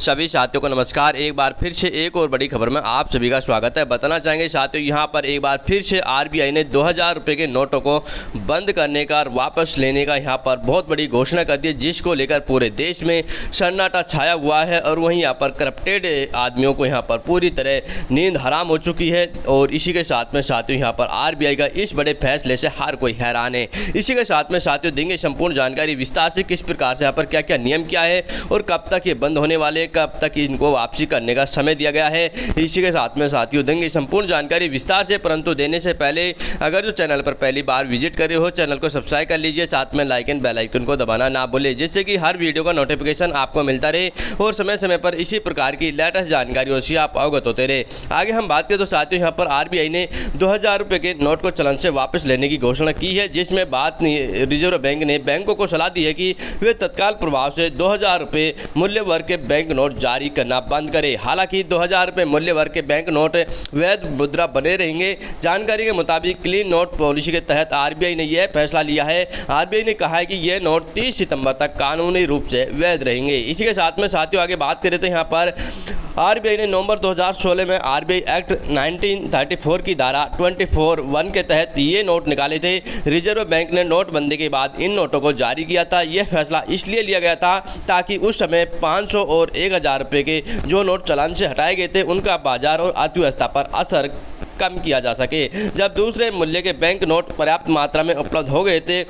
सभी साथियों को नमस्कार। एक बार फिर से एक और बड़ी खबर में आप सभी का स्वागत है। बताना चाहेंगे साथियों, यहां पर एक बार फिर से आरबीआई ने 2000 रुपये के नोटों को बंद करने का और वापस लेने का यहां पर बहुत बड़ी घोषणा कर दी है, जिसको लेकर पूरे देश में सन्नाटा छाया हुआ है। और वहीं यहां पर करप्टेड आदमियों को यहां पर पूरी तरह नींद हराम हो चुकी है। और इसी के साथ में साथियों यहां पर आरबीआई का इस बड़े फैसले से हर कोई हैरान है। इसी के साथ में साथियों देंगे संपूर्ण जानकारी विस्तार से, किस प्रकार से यहाँ पर क्या क्या नियम क्या है और कब तक ये बंद होने वाले, कब तक इनको वापसी करने का समय दिया गया है। इसी के साथ में साथियों देंगे संपूर्ण जानकारी विस्तार से। परंतु देने से पहले अगर जो चैनल पर पहली बार विजिट कर रहे हो, चैनल को सब्सक्राइब कर लीजिए, साथ में लाइक एंड बेल आइकन को दबाना ना भूलें, जिससे कि हर वीडियो का नोटिफिकेशन आपको मिलता रहे और समय समय पर इसी प्रकार की लेटेस्ट जानकारियों से आप अवगत होते रहे। आगे हम बात करें तो साथियों यहाँ पर आरबीआई ने 2000 रुपये के नोट को चलन से वापस लेने की घोषणा की है, जिसमें रिजर्व बैंक ने बैंकों को सलाह दी है कि वे तत्काल प्रभाव से 2000 रुपये मूल्य वर्ग के बैंक नोट जारी करना बंद करें। हालांकि 2000 रुपये मूल्य वर्ग के बैंक नोट वैध मुद्रा बने रहेंगे। जानकारी के मुताबिक क्लीन नोट पॉलिसी के तहत आरबीआई ने यह फैसला लिया है। आरबीआई ने कहा है कि यह नोट 30 सितंबर तक कानूनी रूप से वैध रहेंगे। इसी के साथ में साथियों आगे बात करें तो यहाँ पर आरबीआई ने नवंबर 2016 में आरबीआई एक्ट 1934 की धारा 24(1) के तहत ये नोट निकाले थे। रिजर्व बैंक ने नोटबंदी के बाद इन नोटों को जारी किया था। यह फैसला इसलिए लिया गया था ताकि उस समय 500 और 1000 रुपये के जो नोट चालान से हटाए गए थे उनका बाजार और अर्थव्यवस्था पर असर कम किया जा सके। जब दूसरे मूल्य के बैंक नोट पर्याप्त मात्रा में उपलब्ध हो गए थे,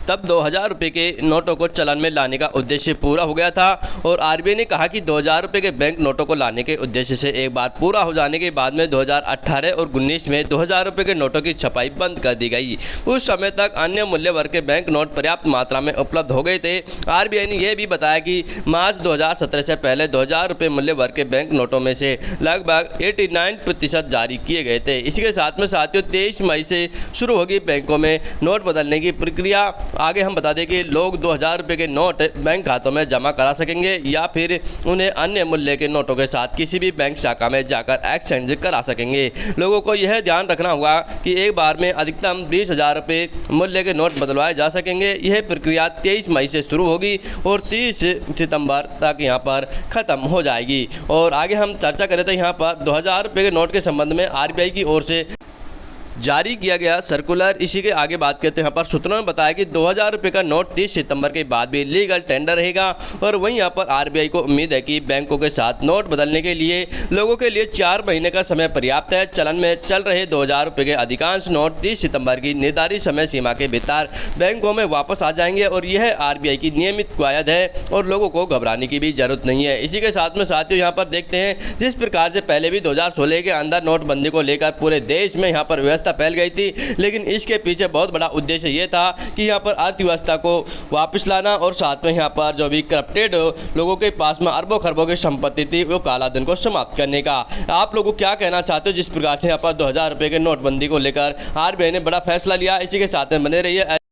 तब 2000 रुपये के नोटों को चलन में लाने का उद्देश्य पूरा हो गया था। और आरबीआई ने कहा कि 2000 रुपये के बैंक नोटों को लाने के उद्देश्य से एक बार पूरा हो जाने के बाद में 2018 और 19 में 2000 रुपये के नोटों की छपाई बंद कर दी गई। उस समय तक अन्य मूल्य वर्ग के बैंक नोट पर्याप्त मात्रा में उपलब्ध हो गए थे। आरबीआई ने यह भी बताया कि मार्च 2017 से पहले 2000 रुपये मूल्य वर्ग के बैंक नोटों में से लगभग 89% जारी किए गए थे। इसी के साथ में साथियों 23 मई से शुरू होगी बैंकों में नोट बदलने की प्रक्रिया। आगे हम बता दें कि लोग 2000 रुपये के नोट बैंक खातों में जमा करा सकेंगे या फिर उन्हें अन्य मूल्य के नोटों के साथ किसी भी बैंक शाखा में जाकर एक्सचेंज करा सकेंगे। लोगों को यह ध्यान रखना होगा कि एक बार में अधिकतम 20,000 रुपये मूल्य के नोट बदलवाए जा सकेंगे। यह प्रक्रिया 23 मई से शुरू होगी और 30 सितंबर तक यहाँ पर ख़त्म हो जाएगी। और आगे हम चर्चा करें तो यहाँ पर 2000 रुपये के नोट के संबंध में आरबीआई की ओर से जारी किया गया सर्कुलर। इसी के आगे बात करते हैं, यहाँ पर सूत्रों ने बताया कि 2000 रुपये का नोट 30 सितंबर के बाद भी लीगल टेंडर रहेगा। और वहीं यहाँ पर आरबीआई को उम्मीद है कि बैंकों के साथ नोट बदलने के लिए लोगों के लिए 4 महीने का समय पर्याप्त है। चलन में चल रहे 2000 रुपये के अधिकांश नोट 30 सितंबर की निर्धारित समय सीमा के भीतर बैंकों में वापस आ जाएंगे। और यह आरबीआई की नियमित कवायद है और लोगों को घबराने की भी जरूरत नहीं है। इसी के साथ में साथियों यहाँ पर देखते हैं, जिस प्रकार से पहले भी 2016 के अंदर नोटबंदी को लेकर पूरे देश में यहाँ पर व्यवस्था फैल गई थी, लेकिन इसके पीछे बहुत बड़ा उद्देश्य ये था कि यहाँ पर अर्थव्यवस्था को वापस लाना और साथ में यहाँ पर जो भी करप्टेड लोगों के पास में अरबों खरबों की संपत्ति थी वो काला धन को समाप्त करने का। आप लोगों को क्या कहना चाहते हो जिस प्रकार से यहाँ पर 2000 रुपये के नोटबंदी को लेकर आरबीआई ने बड़ा फैसला लिया? इसी के साथ में बने रहिए।